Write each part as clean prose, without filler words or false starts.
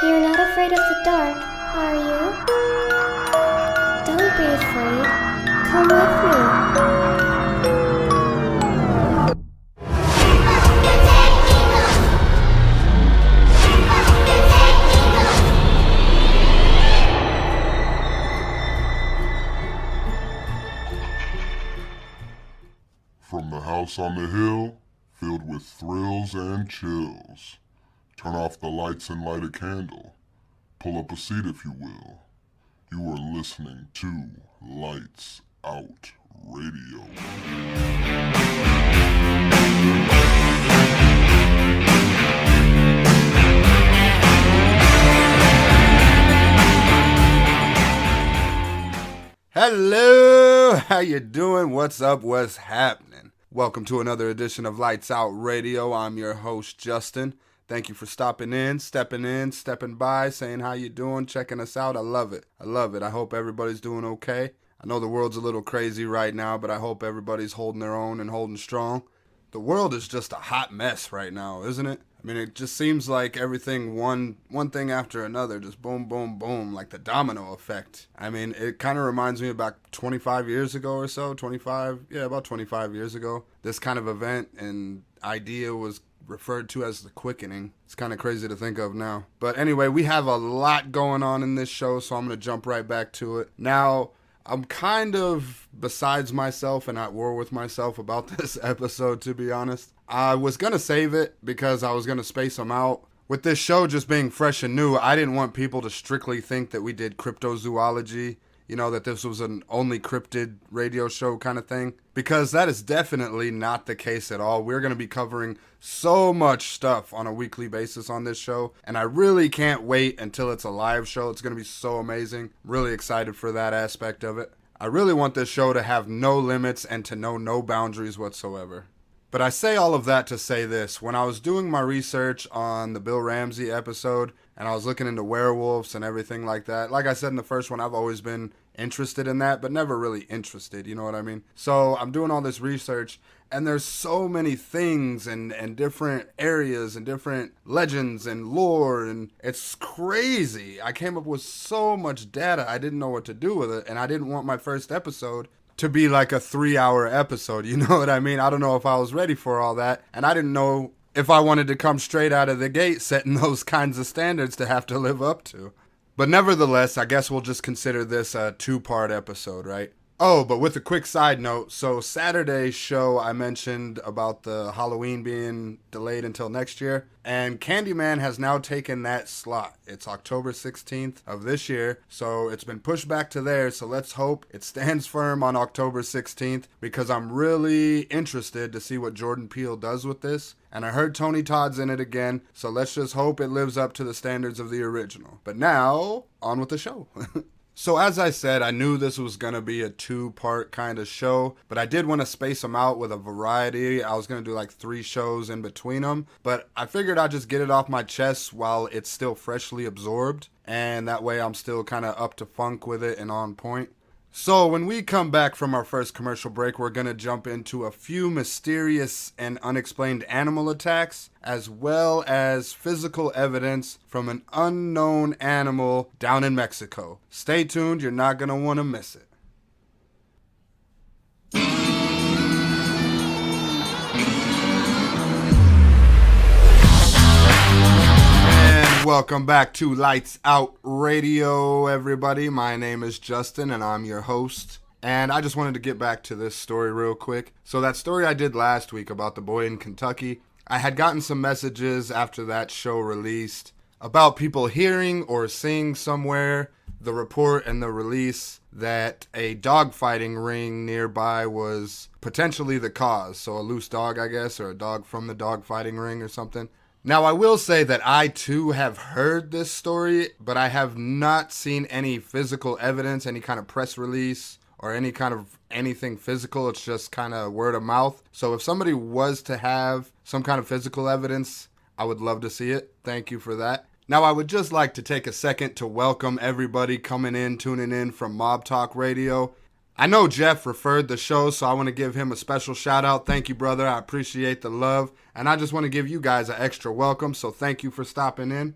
You're not afraid of the dark, are you? Don't be afraid. Come with me. From the house on the hill, filled with thrills and chills. Turn off the lights and light a candle. Pull up a seat if you will. You are listening to Lights Out Radio. Hello, how you doing? What's up? What's happening? Welcome to another edition of Lights Out Radio. I'm your host, Justin. Thank you for stopping in, stepping by, saying how you doing, checking us out. I love it. I hope everybody's doing okay. I know the world's a little crazy right now, but I hope everybody's holding their own and holding strong. The world is just a hot mess right now, isn't it? I mean, it just seems like everything, one thing after another, just boom, boom, boom, like the domino effect. I mean, it kind of reminds me about 25 years ago or so, about 25 years ago. This kind of event and idea was referred to as the quickening. It's kind of crazy to think of now. But anyway, we have a lot going on in this show, so I'm going to jump right back to it. Now, I'm kind of besides myself and at war with myself about this episode, to be honest. I was going to save it because I was going to space them out. With this show just being fresh and new, I didn't want people to strictly think that we did cryptozoology, you know, that this was an only cryptid radio show kind of thing, because that is definitely not the case at all. We're going to be covering so much stuff on a weekly basis on this show, and I really can't wait until it's a live show. It's going to be so amazing. Really excited for that aspect of it. I really want this show to have no limits and to know no boundaries whatsoever. But I say all of that to say this. When I was doing my research on the Bill Ramsey episode, and I was looking into werewolves and everything like that, like I said in the first one, I've always been interested in that, but never really interested, you know what I mean? So I'm doing all this research, and there's so many things and different areas and different legends and lore, and it's crazy. I came up with so much data, I didn't know what to do with it, and I didn't want my first episode to be like a 3-hour episode, you know what I mean? I don't know if I was ready for all that, and I didn't know if I wanted to come straight out of the gate setting those kinds of standards to have to live up to. But nevertheless, I guess we'll just consider this a 2-part episode, right? Oh, but with a quick side note, so Saturday's show I mentioned about the Halloween being delayed until next year, and Candyman has now taken that slot. It's October 16th of this year, so it's been pushed back to there, so let's hope it stands firm on October 16th, because I'm really interested to see what Jordan Peele does with this, and I heard Tony Todd's in it again, so let's just hope it lives up to the standards of the original. But now, on with the show. So as I said, I knew this was going to be a 2-part kind of show, but I did want to space them out with a variety. I was going to do like 3 shows in between them, but I figured I'd just get it off my chest while it's still freshly absorbed, and that way I'm still kind of up to funk with it and on point. So when we come back from our first commercial break, we're going to jump into a few mysterious and unexplained animal attacks, as well as physical evidence from an unknown animal down in Mexico. Stay tuned, you're not going to want to miss it. Welcome back to Lights Out Radio, everybody. My name is Justin, and I'm your host. And I just wanted to get back to this story real quick. So that story I did last week about the boy in Kentucky, I had gotten some messages after that show released about people hearing or seeing somewhere the report and the release that a dogfighting ring nearby was potentially the cause. So a loose dog, I guess, or a dog from the dogfighting ring or something. Now, I will say that I, too, have heard this story, but I have not seen any physical evidence, any kind of press release, or any kind of anything physical. It's just kind of word of mouth. So if somebody was to have some kind of physical evidence, I would love to see it. Thank you for that. Now, I would just like to take a second to welcome everybody tuning in from Mob Talk Radio. I know Jeff referred the show, so I want to give him a special shout out. Thank you, brother. I appreciate the love. And I just want to give you guys an extra welcome, so thank you for stopping in.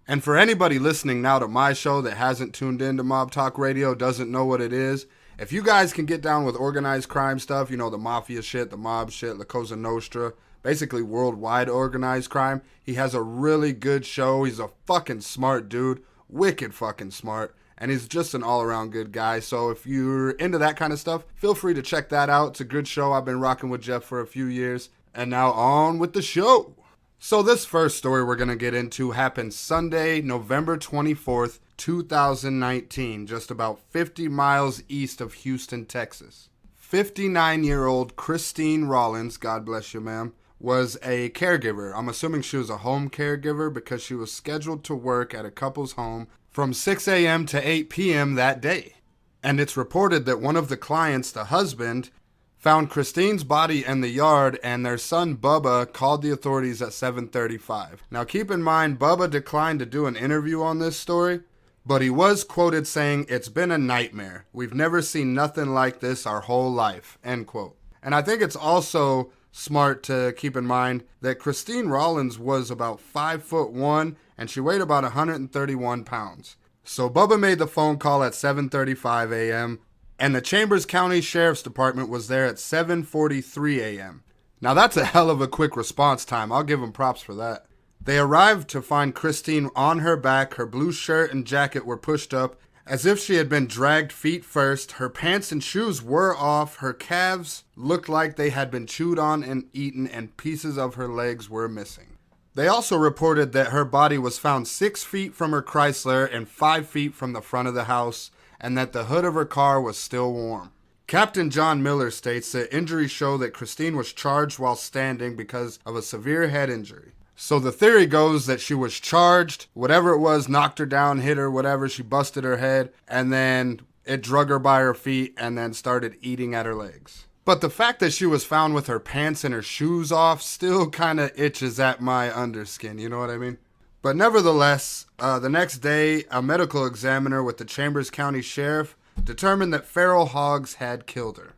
And for anybody listening now to my show that hasn't tuned into Mob Talk Radio, doesn't know what it is, if you guys can get down with organized crime stuff, you know, the mafia shit, the mob shit, La Cosa Nostra, basically worldwide organized crime, he has a really good show. He's a fucking smart dude, wicked fucking smart, and he's just an all-around good guy. So if you're into that kind of stuff, feel free to check that out. It's a good show. I've been rocking with Jeff for a few years. And now on with the show. So this first story we're going to get into happened Sunday, November 24th, 2019, just about 50 miles east of Houston, Texas. 59-year-old Christine Rollins, God bless you, ma'am, was a caregiver. I'm assuming she was a home caregiver because she was scheduled to work at a couple's home from 6 a.m. to 8 p.m. that day. And it's reported that one of the clients, the husband, found Christine's body in the yard, and their son Bubba called the authorities at 7:35. Now keep in mind, Bubba declined to do an interview on this story, but he was quoted saying, "It's been a nightmare. We've never seen nothing like this our whole life," end quote. And I think it's also smart to keep in mind that Christine Rollins was about 5'1" and she weighed about 131 pounds. So Bubba made the phone call at 7:35 a.m., and the Chambers County Sheriff's Department was there at 7:43 a.m. Now that's a hell of a quick response time. I'll give them props for that. They arrived to find Christine on her back. Her blue shirt and jacket were pushed up as if she had been dragged feet first. Her pants and shoes were off. Her calves looked like they had been chewed on and eaten, and pieces of her legs were missing. They also reported that her body was found 6 feet from her Chrysler and 5 feet from the front of the house, and that the hood of her car was still warm. Captain John Miller states that injuries show that Christine was charged while standing because of a severe head injury. So the theory goes that she was charged, whatever it was, knocked her down, hit her, whatever, she busted her head, and then it drug her by her feet and then started eating at her legs. But the fact that she was found with her pants and her shoes off still kind of itches at my underskin, you know what I mean? But nevertheless, the next day, a medical examiner with the Chambers County Sheriff determined that feral hogs had killed her.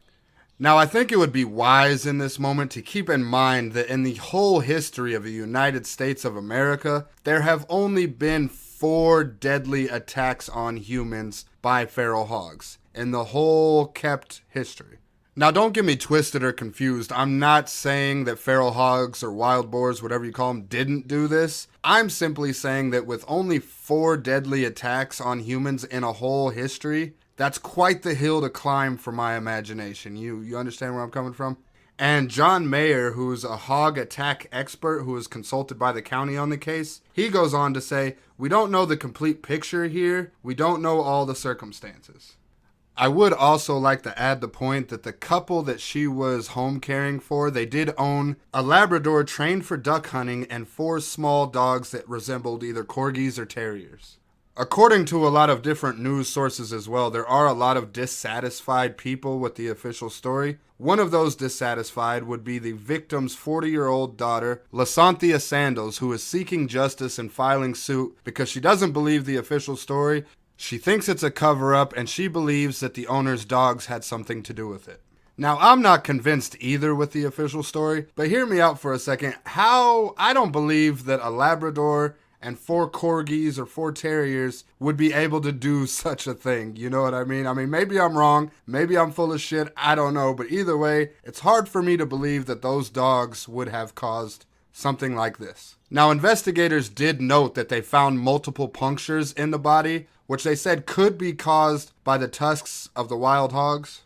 Now, I think it would be wise in this moment to keep in mind that in the whole history of the United States of America, there have only been 4 deadly attacks on humans by feral hogs in the whole kept history. Now, don't get me twisted or confused. I'm not saying that feral hogs or wild boars, whatever you call them, didn't do this. I'm simply saying that with only 4 deadly attacks on humans in a whole history, that's quite the hill to climb for my imagination. You understand where I'm coming from? And John Mayer, who's a hog attack expert who was consulted by the county on the case, he goes on to say, "We don't know the complete picture here. We don't know all the circumstances." I would also like to add the point that the couple that she was home caring for, they did own a Labrador trained for duck hunting and 4 small dogs that resembled either corgis or terriers. According to a lot of different news sources as well, there are a lot of dissatisfied people with the official story. One of those dissatisfied would be the victim's 40-year-old daughter, Lasonthia Sandals, who is seeking justice and filing suit because she doesn't believe the official story. She thinks it's a cover-up, and she believes that the owner's dogs had something to do with it. Now, I'm not convinced either with the official story, but hear me out for a second. I don't believe that a Labrador and 4 corgis or 4 terriers would be able to do such a thing. You know what I mean? I mean, maybe I'm wrong. Maybe I'm full of shit. I don't know. But either way, it's hard for me to believe that those dogs would have caused something like this. Now, investigators did note that they found multiple punctures in the body, which they said could be caused by the tusks of the wild hogs.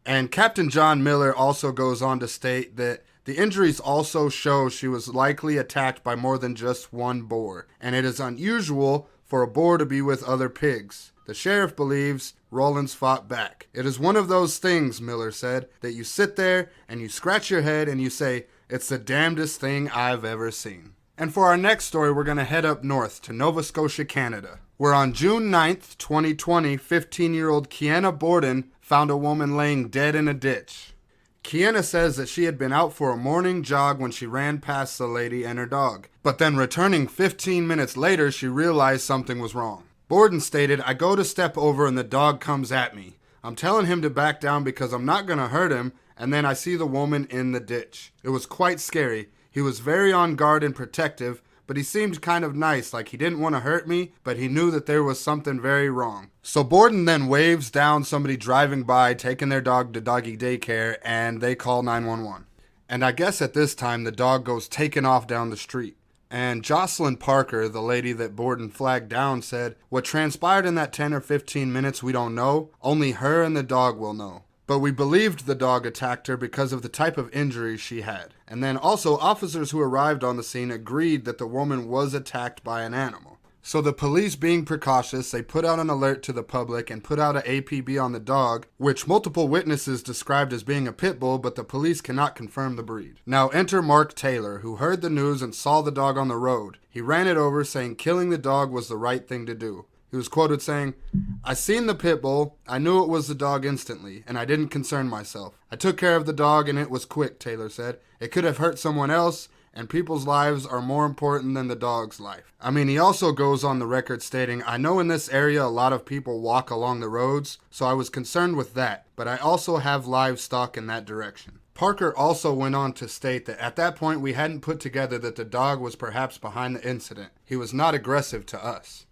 And Captain John Miller also goes on to state that the injuries also show she was likely attacked by more than just one boar, and it is unusual for a boar to be with other pigs. The sheriff believes Rollins fought back. It is one of those things, Miller said, that you sit there and you scratch your head and you say, "It's the damnedest thing I've ever seen." And for our next story, we're going to head up north to Nova Scotia, Canada, where on June 9th, 2020, 15-year-old Kiana Borden found a woman laying dead in a ditch. Kiana says that she had been out for a morning jog when she ran past the lady and her dog, but then returning 15 minutes later, she realized something was wrong. Borden stated, "I go to step over and the dog comes at me. I'm telling him to back down because I'm not going to hurt him, and then I see the woman in the ditch. It was quite scary. He was very on guard and protective, but he seemed kind of nice, like he didn't want to hurt me, but he knew that there was something very wrong. So Borden then waves down somebody driving by, taking their dog to doggy daycare, and they call 911. And I guess at this time, the dog goes taking off down the street. And Jocelyn Parker, the lady that Borden flagged down, said, "What transpired in that 10 or 15 minutes we don't know. Only her and the dog will know. But we believed the dog attacked her because of the type of injury she had." And then also, officers who arrived on the scene agreed that the woman was attacked by an animal. So the police, being precautious, they put out an alert to the public and put out an APB on the dog, which multiple witnesses described as being a pit bull, but the police cannot confirm the breed. Now enter Mark Taylor, who heard the news and saw the dog on the road. He ran it over, saying killing the dog was the right thing to do. He was quoted saying, "I seen the pit bull, I knew it was the dog instantly, and I didn't concern myself. I took care of the dog and it was quick," Taylor said. "It could have hurt someone else, and people's lives are more important than the dog's life." I mean, he also goes on the record stating, "I know in this area a lot of people walk along the roads, so I was concerned with that, but I also have livestock in that direction." Parker also went on to state that at that point we hadn't put together that the dog was perhaps behind the incident. He was not aggressive to us.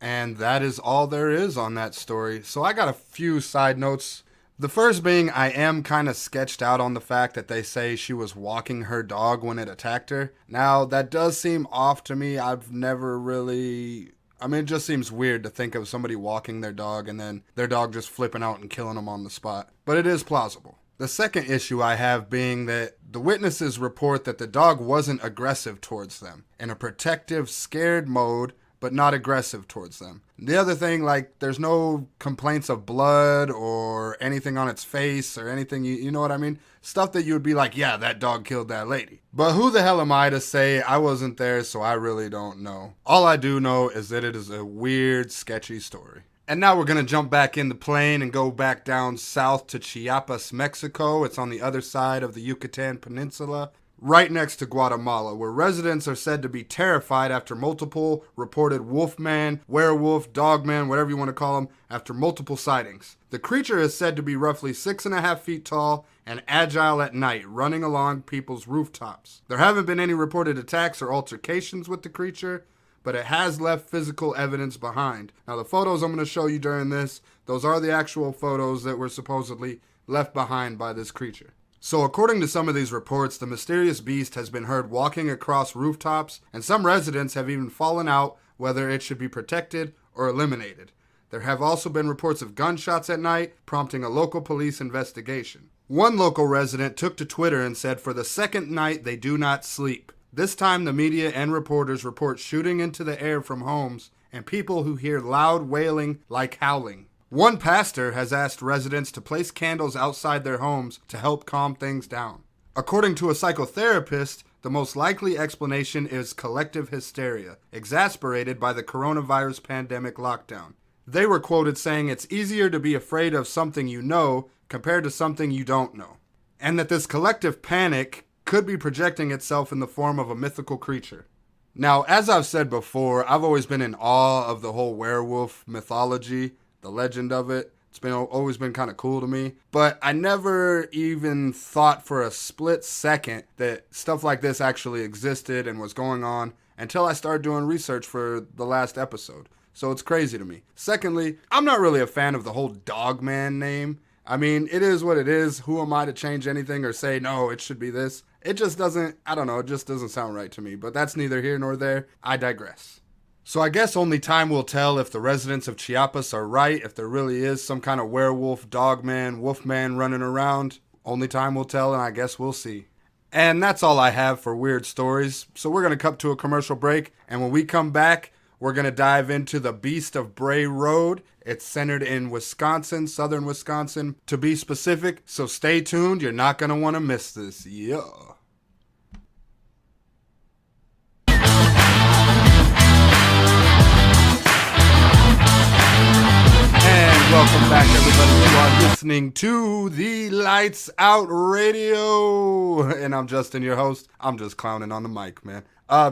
And that is all there is on that story. So I got a few side notes. The first being, I am kind of sketched out on the fact that they say she was walking her dog when it attacked her. Now, that does seem off to me. I've never really... it just seems weird to think of somebody walking their dog and then their dog just flipping out and killing them on the spot. But it is plausible. The second issue I have being that the witnesses report that the dog wasn't aggressive towards them, in a protective, scared mode, but not aggressive towards them. The other thing, there's no complaints of blood or anything on its face or anything, you know what I mean? Stuff that you would be like, yeah, that dog killed that lady. But who the hell am I to say? I wasn't there, so I really don't know. All I do know is that it is a weird, sketchy story. And now we're going to jump back in the plane and go back down south to Chiapas, Mexico. It's on the other side of the Yucatan Peninsula, right next to Guatemala, where residents are said to be terrified after multiple reported wolfman, werewolf, dogman, whatever you want to call them, after multiple sightings. The creature is said to be roughly 6.5 feet tall and agile at night, running along people's rooftops. There haven't been any reported attacks or altercations with the creature, but it has left physical evidence behind. Now, the photos I'm going to show you during this, those are the actual photos that were supposedly left behind by this creature. So according to some of these reports, the mysterious beast has been heard walking across rooftops, and some residents have even fallen out whether it should be protected or eliminated. There have also been reports of gunshots at night, prompting a local police investigation. One local resident took to Twitter and said for the second night they do not sleep. This time the media and reporters report shooting into the air from homes and people who hear loud wailing like howling. One pastor has asked residents to place candles outside their homes to help calm things down. According to a psychotherapist, the most likely explanation is collective hysteria, exasperated by the coronavirus pandemic lockdown. They were quoted saying it's easier to be afraid of something you know compared to something you don't know, and that this collective panic could be projecting itself in the form of a mythical creature. Now, as I've said before, I've always been in awe of the whole werewolf mythology, the legend of it. It's always been kind of cool to me. But I never even thought for a split second that stuff like this actually existed and was going on until I started doing research for the last episode. So it's crazy to me. Secondly, I'm not really a fan of the whole dogman name. I mean, it is what it is. Who am I to change anything or say, no, it should be this? It just doesn't, I don't know, it just doesn't sound right to me. But that's neither here nor there. I digress. So I guess only time will tell if the residents of Chiapas are right, if there really is some kind of werewolf, dogman, wolfman running around. Only time will tell, and I guess we'll see. And that's all I have for weird stories. So we're going to cut to a commercial break, and when we come back, we're going to dive into the Beast of Bray Road. It's centered in Wisconsin, southern Wisconsin, to be specific. So stay tuned. You're not going to want to miss this. Yeah. And welcome back, everybody. You are listening to the Lights Out Radio. And I'm Justin, your host. I'm just clowning on the mic, man.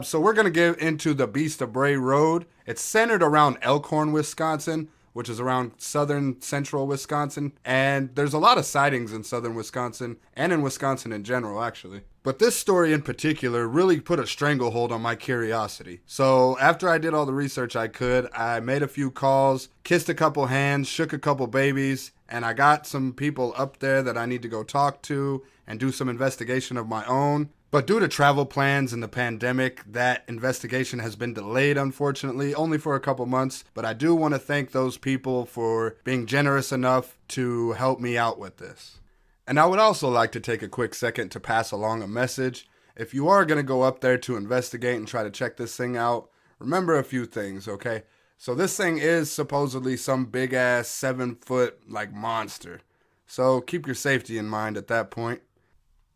So we're going to get into the Beast of Bray Road. It's centered around Elkhorn, Wisconsin, which is around southern central Wisconsin. And there's a lot of sightings in southern Wisconsin and in Wisconsin in general, actually. But this story in particular really put a stranglehold on my curiosity. So after I did all the research I could, I made a few calls, kissed a couple hands, shook a couple babies, and I got some people up there that I need to go talk to and do some investigation of my own. But due to travel plans and the pandemic, that investigation has been delayed, unfortunately, only for a couple months. But I do want to thank those people for being generous enough to help me out with this. And I would also like to take a quick second to pass along a message. If you are going to go up there to investigate and try to check this thing out, remember a few things, okay? So this thing is supposedly some big ass 7-foot monster. So keep your safety in mind at that point.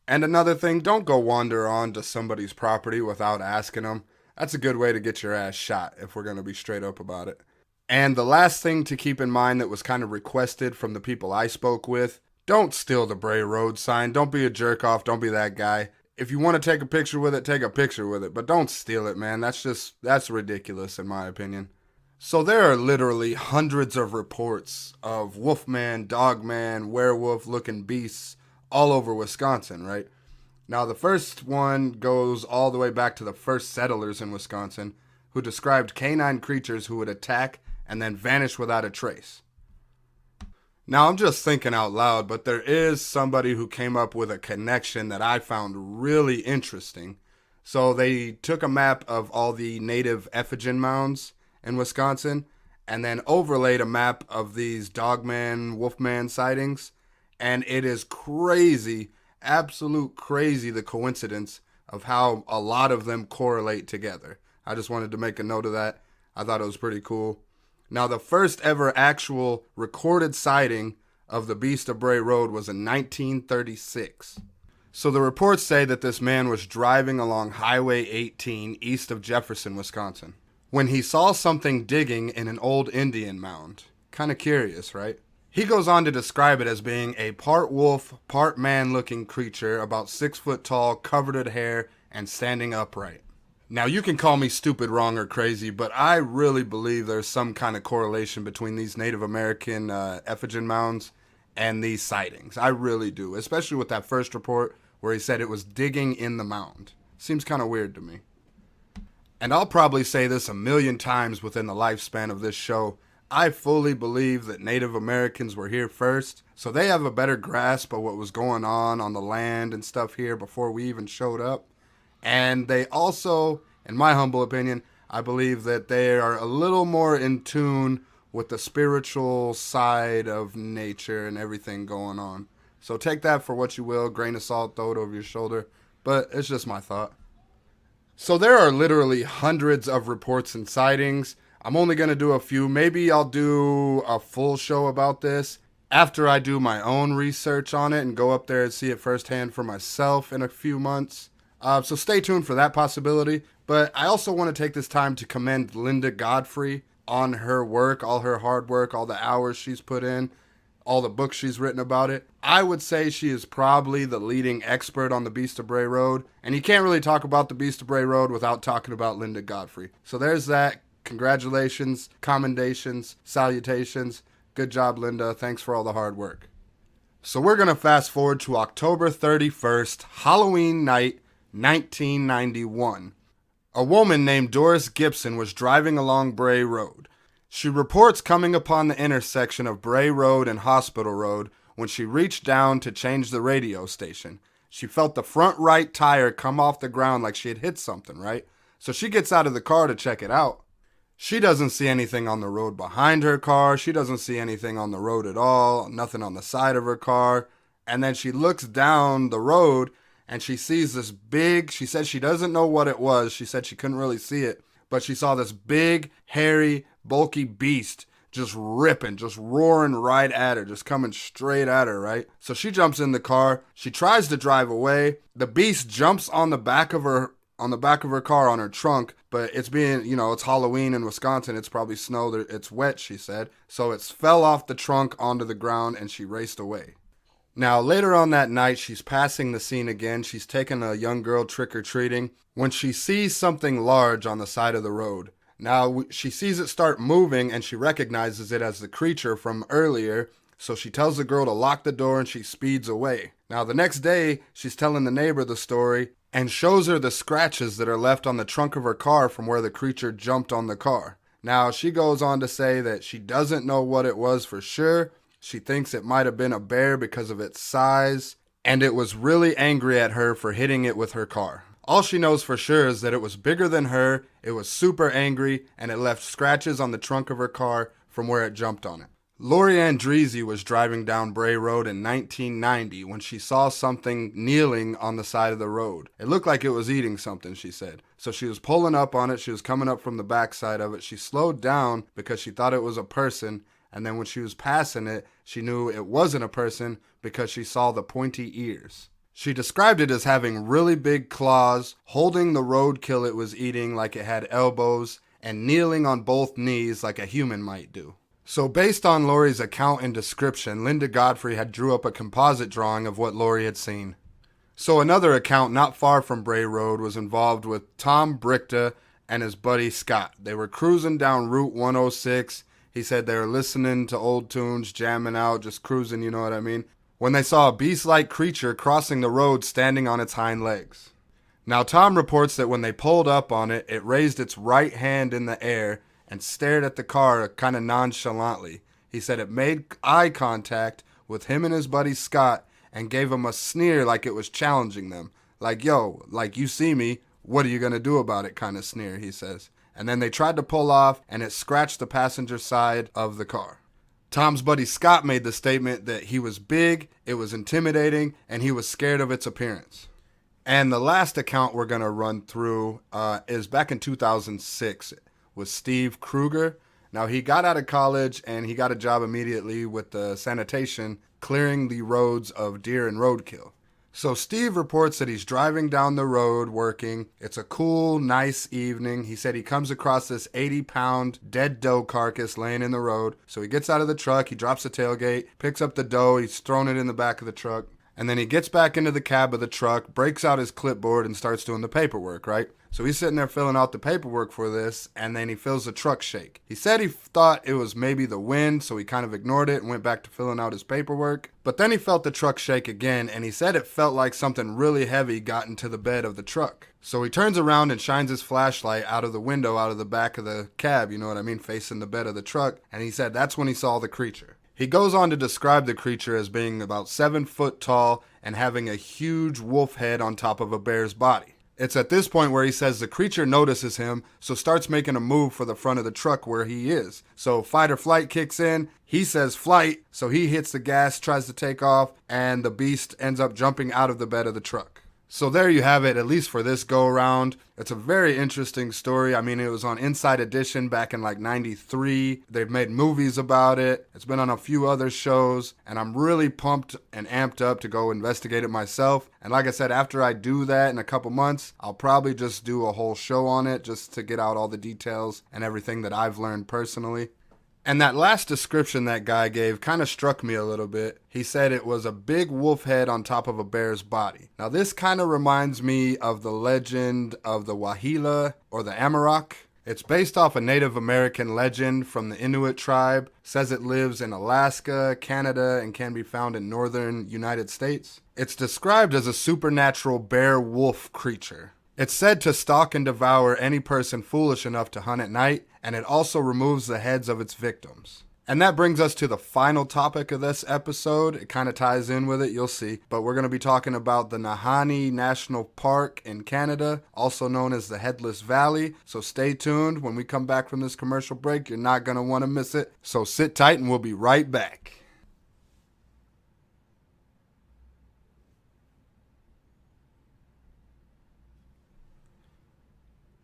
And another thing, don't go wander onto somebody's property without asking them. That's a good way to get your ass shot if we're going to be straight up about it. And the last thing to keep in mind that was kind of requested from the people I spoke with, don't steal the Bray Road sign. Don't be a jerk off. Don't be that guy. If you want to take a picture with it, take a picture with it. But don't steal it, man. That's ridiculous in my opinion. So there are literally hundreds of reports of wolfman, dogman, werewolf looking beasts all over Wisconsin, right? Now the first one goes all the way back to the first settlers in Wisconsin who described canine creatures who would attack and then vanish without a trace. Now, I'm just thinking out loud, but there is somebody who came up with a connection that I found really interesting. So they took a map of all the native effigy mounds in Wisconsin and then overlaid a map of these dogman, wolfman sightings. And it is crazy, absolute crazy, the coincidence of how a lot of them correlate together. I just wanted to make a note of that. I thought it was pretty cool. Now, the first ever actual recorded sighting of the Beast of Bray Road was in 1936. So the reports say that this man was driving along Highway 18 east of Jefferson, Wisconsin, when he saw something digging in an old Indian mound. Kind of curious, right? He goes on to describe it as being a part wolf, part man-looking creature, about 6 foot tall, covered in hair, and standing upright. Now, you can call me stupid, wrong, or crazy, but I really believe there's some kind of correlation between these Native American effigy mounds and these sightings. I really do, especially with that first report where he said it was digging in the mound. Seems kind of weird to me. And I'll probably say this a million times within the lifespan of this show. I fully believe that Native Americans were here first, so they have a better grasp of what was going on the land and stuff here before we even showed up. And they also, in my humble opinion, I believe that they are a little more in tune with the spiritual side of nature and everything going on. So take that for what you will, grain of salt, throw it over your shoulder, but it's just my thought. So there are literally hundreds of reports and sightings. I'm only going to do a few. Maybe I'll do a full show about this after I do my own research on it and go up there and see it firsthand for myself in a few months. So stay tuned for that possibility. But I also want to take this time to commend Linda Godfrey on her work, all her hard work, all the hours she's put in, all the books she's written about it. I would say she is probably the leading expert on the Beast of Bray Road. And you can't really talk about the Beast of Bray Road without talking about Linda Godfrey. So there's that. Congratulations, commendations, salutations. Good job, Linda. Thanks for all the hard work. So we're going to fast forward to October 31st, Halloween night, 1991. A woman named Doris Gibson was driving along Bray Road. She reports coming upon the intersection of Bray Road and Hospital Road when she reached down to change the radio station. She felt the front right tire come off the ground like she had hit something, right? So she gets out of the car to check it out. She doesn't see anything on the road behind her car. She doesn't see anything on the road at all, nothing on the side of her car. And then she looks down the road and she sees this big, she said she doesn't know what it was. She said she couldn't really see it, but she saw this big, hairy, bulky beast just ripping, just roaring right at her, just coming straight at her, right? So she jumps in the car. She tries to drive away. The beast jumps on the back of her car, on her trunk, but it's being, it's Halloween in Wisconsin. It's probably snow. It's wet, she said. So it fell off the trunk onto the ground and she raced away. Now, later on that night, she's passing the scene again. She's taking a young girl trick-or-treating when she sees something large on the side of the road. Now, she sees it start moving and she recognizes it as the creature from earlier. So she tells the girl to lock the door and she speeds away. Now, the next day, she's telling the neighbor the story and shows her the scratches that are left on the trunk of her car from where the creature jumped on the car. Now, she goes on to say that she doesn't know what it was for sure. She thinks it might have been a bear because of its size, and it was really angry at her for hitting it with her car. All she knows for sure is that it was bigger than her, it was super angry, and it left scratches on the trunk of her car from where it jumped on it. Lori Andreezy was driving down Bray Road in 1990 when she saw something kneeling on the side of the road. It looked like it was eating something, she said. So she was pulling up on it, she was coming up from the backside of it. She slowed down because she thought it was a person, and then when she was passing it, she knew it wasn't a person because she saw the pointy ears. She described it as having really big claws, holding the roadkill it was eating like it had elbows, and kneeling on both knees like a human might do. So based on Lori's account and description, Linda Godfrey had drew up a composite drawing of what Lori had seen. So another account not far from Bray Road was involved with Tom Brichta and his buddy Scott. They were cruising down Route 106. He said they were listening to old tunes, jamming out, just cruising, you know what I mean, when they saw a beast-like creature crossing the road standing on its hind legs. Now Tom reports that when they pulled up on it, it raised its right hand in the air and stared at the car kind of nonchalantly. He said it made eye contact with him and his buddy Scott and gave him a sneer like it was challenging them. Like, yo, like you see me, what are you going to do about it kind of sneer, he says. And then they tried to pull off and it scratched the passenger side of the car. Tom's buddy Scott made the statement that he was big, it was intimidating, and he was scared of its appearance. And the last account we're going to run through is back in 2006 with Steve Kruger. Now, he got out of college and he got a job immediately with the sanitation, clearing the roads of deer and roadkill. So Steve reports that he's driving down the road working. It's a cool, nice evening. He said he comes across this 80-pound dead doe carcass laying in the road. So he gets out of the truck, he drops the tailgate, picks up the doe, he's thrown it in the back of the truck. And then he gets back into the cab of the truck, breaks out his clipboard, and starts doing the paperwork, right? So he's sitting there filling out the paperwork for this, and then he feels the truck shake. He said he thought it was maybe the wind, so he kind of ignored it and went back to filling out his paperwork. But then he felt the truck shake again, and he said it felt like something really heavy got into the bed of the truck. So he turns around and shines his flashlight out of the window, out of the back of the cab, you know what I mean, facing the bed of the truck, and he said that's when he saw the creature. He goes on to describe the creature as being about 7 foot tall and having a huge wolf head on top of a bear's body. It's at this point where he says the creature notices him, so starts making a move for the front of the truck where he is. So fight or flight kicks in, he says flight, so he hits the gas, tries to take off, and the beast ends up jumping out of the bed of the truck. So there you have it, at least for this go-around. It's a very interesting story. I mean, it was on Inside Edition back in like 93. They've made movies about it. It's been on a few other shows. And I'm really pumped and amped up to go investigate it myself. And like I said, after I do that in a couple months, I'll probably just do a whole show on it just to get out all the details and everything that I've learned personally. And that last description that guy gave kind of struck me a little bit. He said it was a big wolf head on top of a bear's body. Now this kind of reminds me of the legend of the Wahila or the Amarok. It's based off a Native American legend from the Inuit tribe. Says it lives in Alaska, Canada, and can be found in northern United States. It's described as a supernatural bear-wolf creature. It's said to stalk and devour any person foolish enough to hunt at night, and it also removes the heads of its victims. And that brings us to the final topic of this episode. It kind of ties in with it, you'll see. But we're going to be talking about the Nahanni National Park in Canada, also known as the Headless Valley. So stay tuned. When we come back from this commercial break, you're not going to want to miss it. So sit tight and we'll be right back.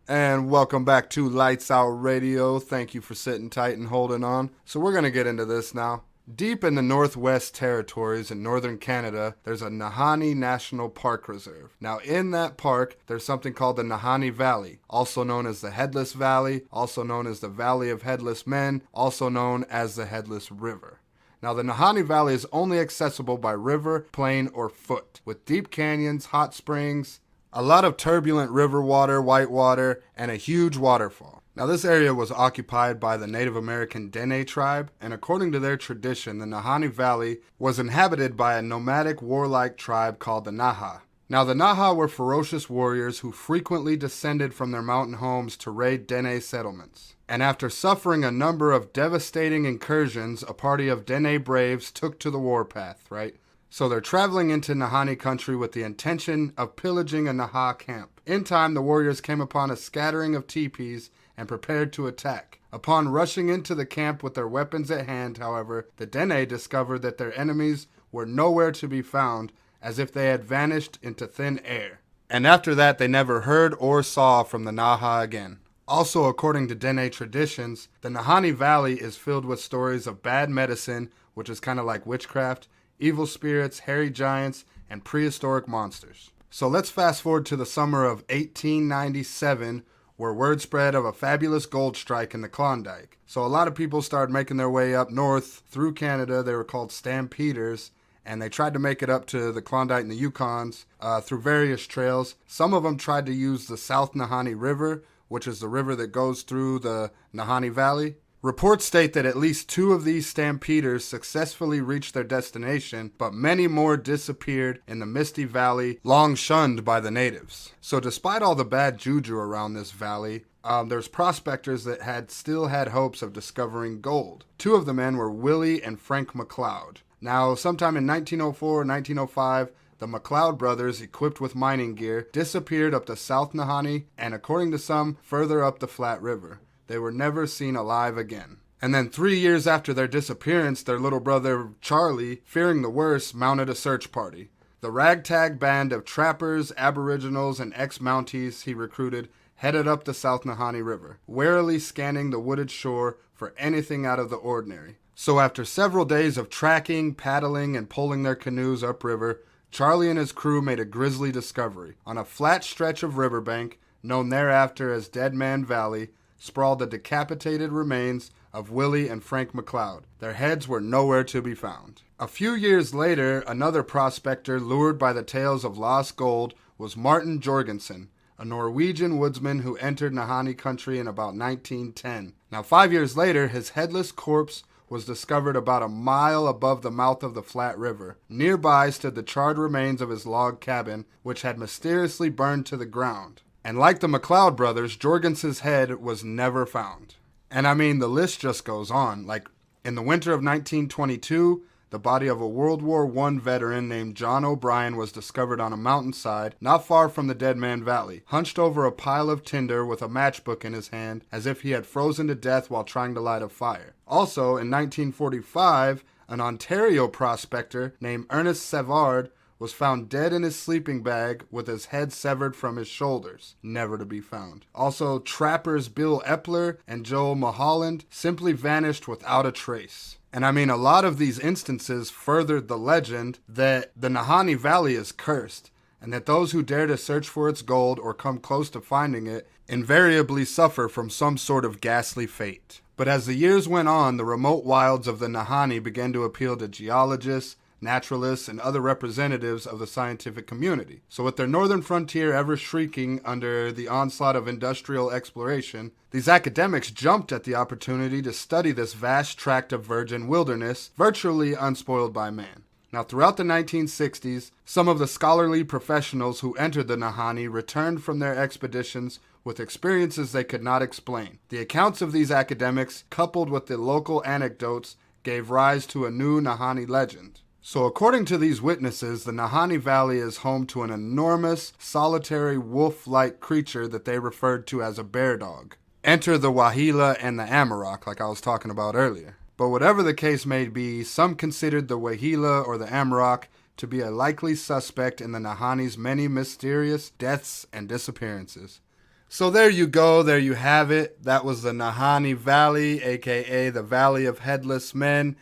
And welcome back to Lights Out Radio. Thank you for sitting tight and holding on. So we're going to get into this now. Deep in the Northwest Territories in northern Canada, there's a Nahanni National Park Reserve. Now in that park, there's something called the Nahanni Valley, also known as the Headless Valley, also known as the Valley of Headless Men, also known as the Headless River. Now the Nahanni Valley is only accessible by river, plane, or foot, with deep canyons, hot springs, a lot of turbulent river water, white water, and a huge waterfall. Now, this area was occupied by the Native American Dene tribe, and according to their tradition, the Nahanni Valley was inhabited by a nomadic warlike tribe called the Naha. Now, the Naha were ferocious warriors who frequently descended from their mountain homes to raid Dene settlements. And after suffering a number of devastating incursions, a party of Dene braves took to the warpath, right? So they're traveling into Nahanni country with the intention of pillaging a Naha camp. In time, the warriors came upon a scattering of teepees and prepared to attack. Upon rushing into the camp with their weapons at hand, however, the Dene discovered that their enemies were nowhere to be found, as if they had vanished into thin air. And after that, they never heard or saw from the Naha again. Also, according to Dene traditions, the Nahanni Valley is filled with stories of bad medicine, which is kind of like witchcraft, evil spirits, hairy giants, and prehistoric monsters. So let's fast forward to the summer of 1897, where word spread of a fabulous gold strike in the Klondike. So a lot of people started making their way up north through Canada. They were called stampeders, and they tried to make it up to the Klondike and the Yukons through various trails. Some of them tried to use the South Nahanni River, which is the river that goes through the Nahanni Valley. Reports state that at least 2 of these stampeders successfully reached their destination, but many more disappeared in the misty valley, long shunned by the natives. So despite all the bad juju around this valley, there's prospectors that still had hopes of discovering gold. 2 of the men were Willie and Frank McLeod. Now, sometime in 1904 or 1905, the McLeod brothers, equipped with mining gear, disappeared up the South Nahanni and, according to some, further up the Flat River. They were never seen alive again. And then 3 years after their disappearance, their little brother Charlie, fearing the worst, mounted a search party. The ragtag band of trappers, aboriginals, and ex-Mounties he recruited headed up the South Nahanni River, warily scanning the wooded shore for anything out of the ordinary. So after several days of tracking, paddling, and pulling their canoes upriver, Charlie and his crew made a grisly discovery. On a flat stretch of riverbank, known thereafter as Dead Man Valley, sprawled the decapitated remains of Willie and Frank McLeod. Their heads were nowhere to be found. A few years later, another prospector lured by the tales of lost gold was Martin Jorgensen, a Norwegian woodsman who entered Nahanni country in about 1910. Now, 5 years later, his headless corpse was discovered about a mile above the mouth of the Flat River. Nearby stood the charred remains of his log cabin, which had mysteriously burned to the ground. And like the McLeod brothers, Jorgensen's head was never found. And I mean, the list just goes on. Like, in the winter of 1922, the body of a World War I veteran named John O'Brien was discovered on a mountainside not far from the Dead Man Valley, hunched over a pile of tinder with a matchbook in his hand, as if he had frozen to death while trying to light a fire. Also, in 1945, an Ontario prospector named Ernest Savard was found dead in his sleeping bag with his head severed from his shoulders, never to be found. Also, trappers Bill Epler and Joel Mulholland simply vanished without a trace. And I mean, a lot of these instances furthered the legend that the Nahanni Valley is cursed, and that those who dare to search for its gold or come close to finding it invariably suffer from some sort of ghastly fate. But as the years went on, the remote wilds of the Nahanni began to appeal to geologists, naturalists, and other representatives of the scientific community. So with their northern frontier ever shrinking under the onslaught of industrial exploration, these academics jumped at the opportunity to study this vast tract of virgin wilderness, virtually unspoiled by man. Now, throughout the 1960s, some of the scholarly professionals who entered the Nahanni returned from their expeditions with experiences they could not explain. The accounts of these academics, coupled with the local anecdotes, gave rise to a new Nahanni legend. So according to these witnesses, the Nahanni Valley is home to an enormous, solitary, wolf-like creature that they referred to as a bear dog. Enter the Wahila and the Amarok, like I was talking about earlier. But whatever the case may be, some considered the Wahila or the Amarok to be a likely suspect in the Nahanni's many mysterious deaths and disappearances. So there you go, there you have it. That was the Nahanni Valley, aka the Valley of Headless Men,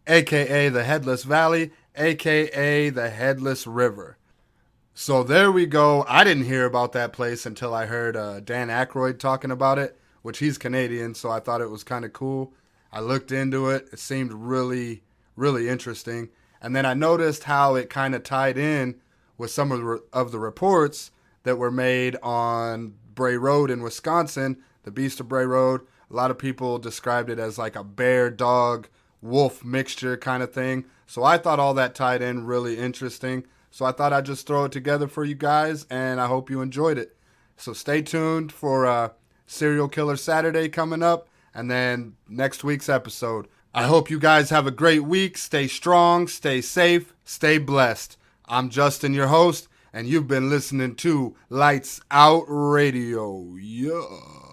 aka the Headless Valley, aka the Headless River. So there we go. I didn't hear about that place until I heard Dan Aykroyd talking about it, which he's Canadian, so I thought it was kind of cool. I looked into it. It seemed really, really interesting. And then I noticed how it kind of tied in with some of the reports that were made on Bray Road in Wisconsin, the Beast of Bray Road. A lot of people described it as like a bear, dog, wolf mixture kind of thing. So I thought all that tied in really interesting. So I thought I'd just throw it together for you guys, and I hope you enjoyed it. So stay tuned for Serial Killer Saturday coming up, and then next week's episode. I hope you guys have a great week. Stay strong, stay safe, stay blessed. I'm Justin, your host, and you've been listening to Lights Out Radio. Yeah.